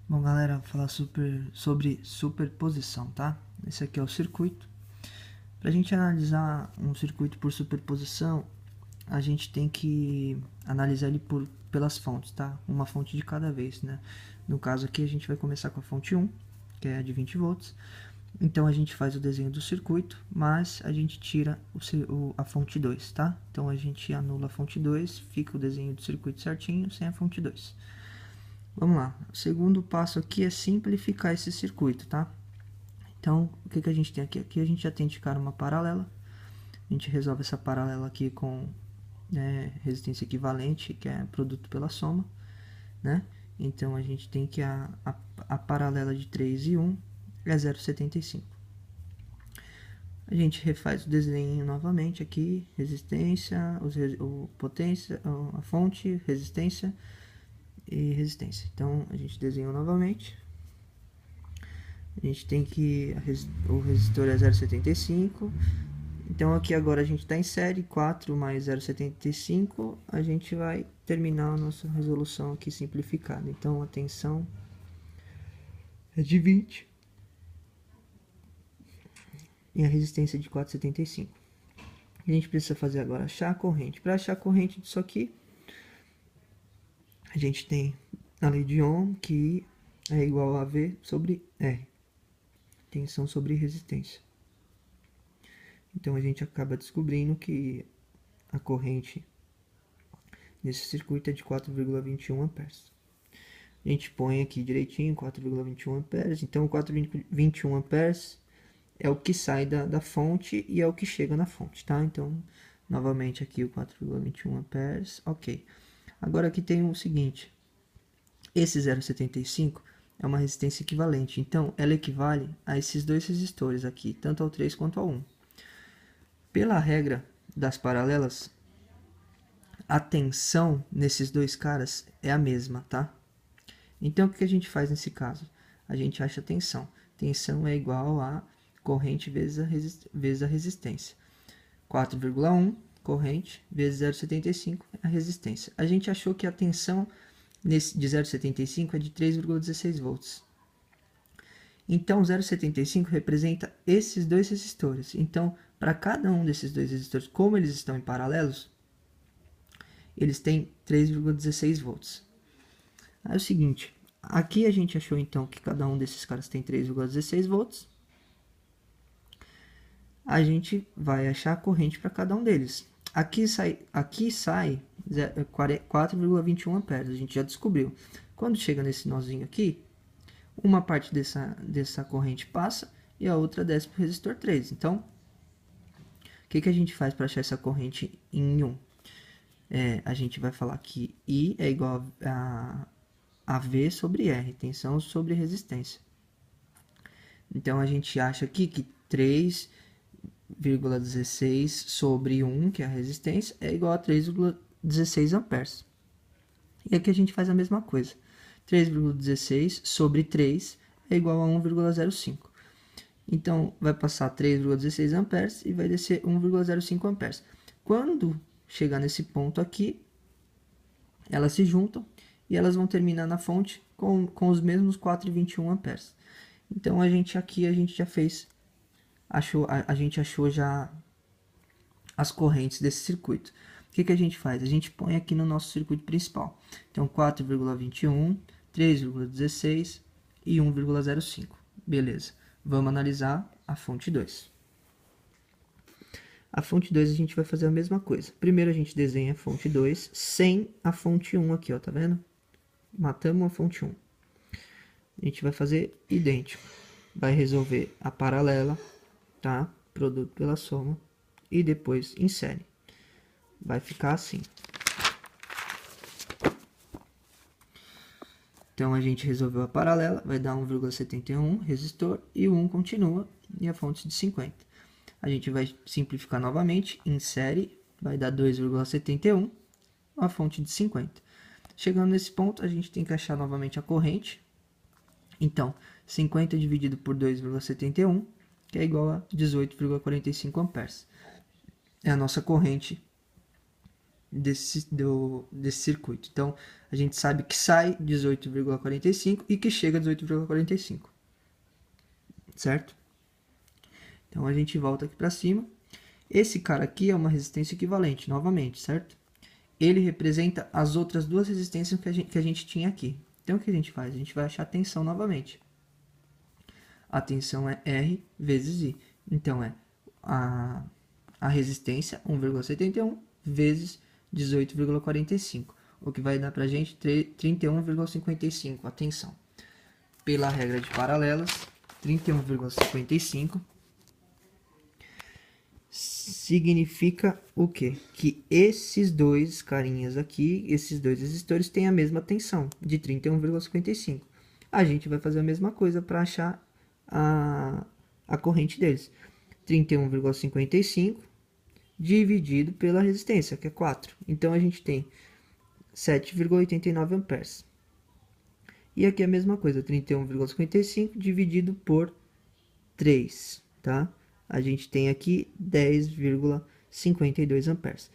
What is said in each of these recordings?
Bom, galera, vou falar sobre superposição, tá? Esse aqui é o circuito. Para a gente analisar um circuito por superposição, a gente tem que analisar ele pelas fontes, tá? Uma fonte de cada vez, né? No caso aqui, a gente vai começar com a fonte 1, que é a de 20 volts. Então, a gente faz o desenho do circuito, mas a gente tira a fonte 2, tá? Então, a gente anula a fonte 2, fica o desenho do circuito certinho, sem a fonte 2. Vamos lá, o segundo passo aqui é simplificar esse circuito, tá? Então, o que a gente tem aqui? Aqui a gente já tem de cara uma paralela, a gente resolve essa paralela aqui com resistência equivalente, que é produto pela soma, né? Então, a gente tem que a paralela de 3 e 1 é 0,75. A gente refaz o desenho novamente aqui, resistência, potência, a fonte, resistência e resistência. Então, a gente desenhou novamente. A gente tem que o resistor é 0,75. Então aqui agora a gente está em série, 4 mais 0,75, a gente vai terminar a nossa resolução aqui simplificada. Então a tensão é de 20 e a resistência é de 4,75. A gente precisa fazer agora achar a corrente. Para achar a corrente disso aqui, a gente tem a lei de Ohm, que é igual a V sobre R. Tensão sobre resistência. Então a gente acaba descobrindo que a corrente nesse circuito é de 4,21 amperes. A gente põe aqui direitinho 4,21 amperes. Então 4,21 amperes é o que sai da fonte e é o que chega na fonte, tá? Então novamente aqui o 4,21 amperes, ok. Agora aqui tem o seguinte, esse 0,75 é uma resistência equivalente, então ela equivale a esses dois resistores aqui, tanto ao 3 quanto ao 1. Pela regra das paralelas, a tensão nesses dois caras é a mesma, tá? Então, o que a gente faz nesse caso? A gente acha a tensão. Tensão é igual a corrente vezes a resistência. 4,1 corrente vezes 0,75 é a resistência. A gente achou que a tensão de 0,75 é de 3,16 volts. Então, 0,75 representa esses dois resistores. Então, para cada um desses dois resistores, como eles estão em paralelos, eles têm 3,16 volts. Aí é o seguinte, aqui a gente achou então que cada um desses caras tem 3,16 volts. A gente vai achar a corrente para cada um deles. Aqui sai 4,21 amperes, a gente já descobriu. Quando chega nesse nozinho aqui, uma parte dessa corrente passa e a outra desce para o resistor 3. Então, o que a gente faz para achar essa corrente em 1? A gente vai falar que I é igual a V sobre R, tensão sobre resistência. Então, a gente acha aqui que 3,16 sobre 1, que é a resistência, é igual a 3,16 amperes. E aqui a gente faz a mesma coisa. 3,16 sobre 3 é igual a 1,05. Então, vai passar 3,16 amperes e vai descer 1,05 amperes. Quando chegar nesse ponto aqui, elas se juntam e elas vão terminar na fonte com os mesmos 4,21 amperes. Então, a gente já fez, a gente achou já as correntes desse circuito. O que a gente faz? A gente põe aqui no nosso circuito principal. Então, 4,21, 3,16 e 1,05. Beleza. Vamos analisar a fonte 2. A fonte 2 a gente vai fazer a mesma coisa. Primeiro a gente desenha a fonte 2 sem a fonte 1 aqui, ó, tá vendo? Matamos a fonte 1. A gente vai fazer idêntico. Vai resolver a paralela, tá? Produto pela soma. E depois insere. Vai ficar assim. Então a gente resolveu a paralela, vai dar 1,71 resistor e o 1 continua e a fonte de 50. A gente vai simplificar novamente, insere, vai dar 2,71, a fonte de 50. Chegando nesse ponto, a gente tem que achar novamente a corrente. Então, 50 dividido por 2,71, que é igual a 18,45 amperes. É a nossa corrente desse circuito. Então, a gente sabe que sai 18,45 e que chega a 18,45, certo? Então, a gente volta aqui para cima. Esse cara aqui é uma resistência equivalente, novamente, certo? Ele representa as outras duas resistências que a gente tinha aqui. Então, o que a gente faz? A gente vai achar a tensão novamente. A tensão é R vezes I. Então, é a resistência, 1,71, vezes 18,45. O que vai dar para a gente 31,55, a tensão. Pela regra de paralelas, 31,55 significa o quê? Que esses dois carinhas aqui, esses dois resistores, têm a mesma tensão, de 31,55. A gente vai fazer a mesma coisa para achar a corrente deles. 31,55 dividido pela resistência, que é 4. Então, a gente tem 7,89 amperes. E aqui é a mesma coisa, 31,55 dividido por 3, tá? A gente tem aqui 10,52 amperes.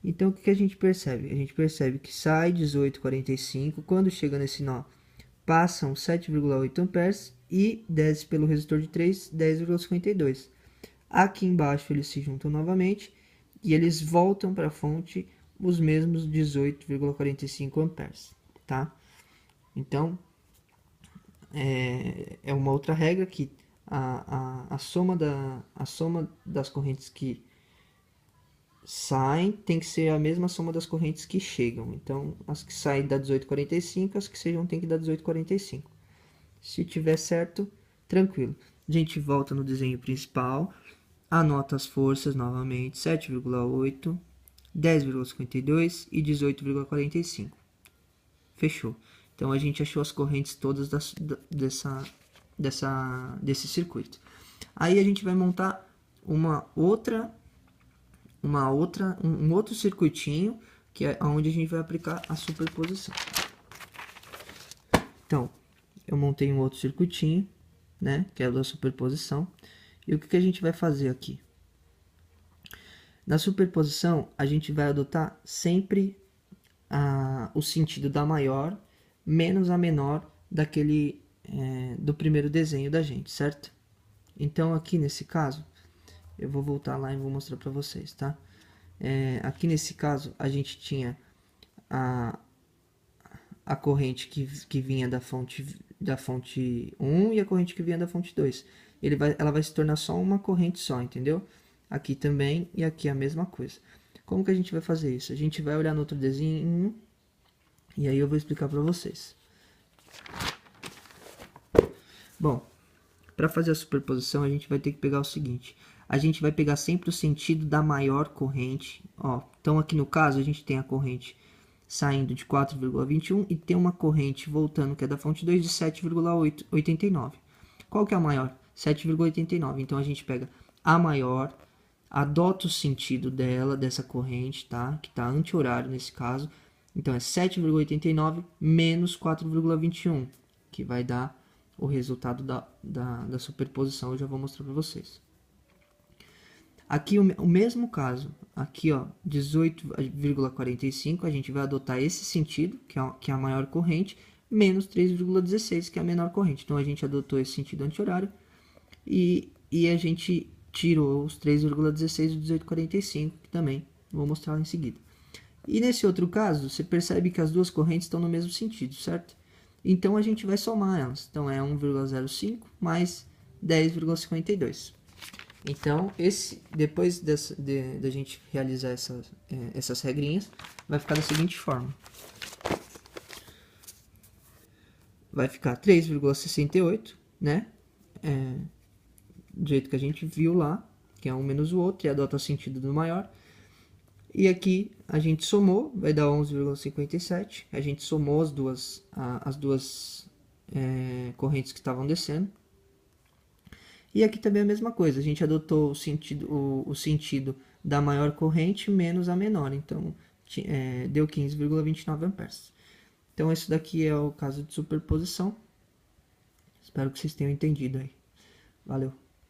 Então, o que a gente percebe? A gente percebe que sai 18,45, quando chega nesse nó, passam 7,8 amperes e desce pelo resistor de 3, 10,52. Aqui embaixo eles se juntam novamente e eles voltam para a fonte os mesmos 18,45 amperes, tá? Então, é uma outra regra que a soma das correntes que saem tem que ser a mesma soma das correntes que chegam. Então, as que saem dá 18,45, as que chegam tem que dar 18,45. Se tiver certo, tranquilo. A gente volta no desenho principal, anota as forças novamente, 7,8, 10,52 e 18,45. Fechou. Então, a gente achou as correntes todas desse circuito. Aí a gente vai montar um outro circuitinho, que é onde a gente vai aplicar a superposição. Então, eu montei um outro circuitinho, né, que é o da superposição. E o que a gente vai fazer aqui? Na superposição, a gente vai adotar sempre o sentido da maior menos a menor do primeiro desenho da gente, certo? Então, aqui nesse caso, eu vou voltar lá e vou mostrar para vocês, tá? Aqui nesse caso, a gente tinha a corrente que vinha da fonte 1 e a corrente que vinha da fonte 2. Ela vai se tornar só uma corrente só, entendeu? Aqui também e aqui a mesma coisa. Como que a gente vai fazer isso? A gente vai olhar no outro desenho e aí eu vou explicar para vocês. Bom, para fazer a superposição, a gente vai ter que pegar o seguinte. A gente vai pegar sempre o sentido da maior corrente. Ó, então, aqui no caso, a gente tem a corrente saindo de 4,21 e tem uma corrente voltando, que é da fonte 2, de 7,89. Qual que é a maior? 7,89. Então, a gente pega a maior, adota o sentido dessa corrente, tá? Que está anti-horário nesse caso. Então, é 7,89 menos 4,21, que vai dar o resultado da superposição. Eu já vou mostrar para vocês. Aqui o mesmo caso, aqui ó, 18,45, a gente vai adotar esse sentido, que é a maior corrente, menos 3,16, que é a menor corrente. Então, a gente adotou esse sentido anti-horário e a gente tirou os 3,16 do 18,45, que também vou mostrar em seguida. E nesse outro caso, você percebe que as duas correntes estão no mesmo sentido, certo? Então, a gente vai somar elas. Então, é 1,05 mais 10,52. Então, depois da gente realizar essas regrinhas, vai ficar da seguinte forma. Vai ficar 3,68, né? Do jeito que a gente viu lá, que é um menos o outro, e adota o sentido do maior. E aqui a gente somou, vai dar 11,57. A gente somou as duas correntes que estavam descendo. E aqui também é a mesma coisa, a gente adotou o sentido da maior corrente menos a menor, então deu 15,29 amperes. Então, esse daqui é o caso de superposição. Espero que vocês tenham entendido aí. Valeu!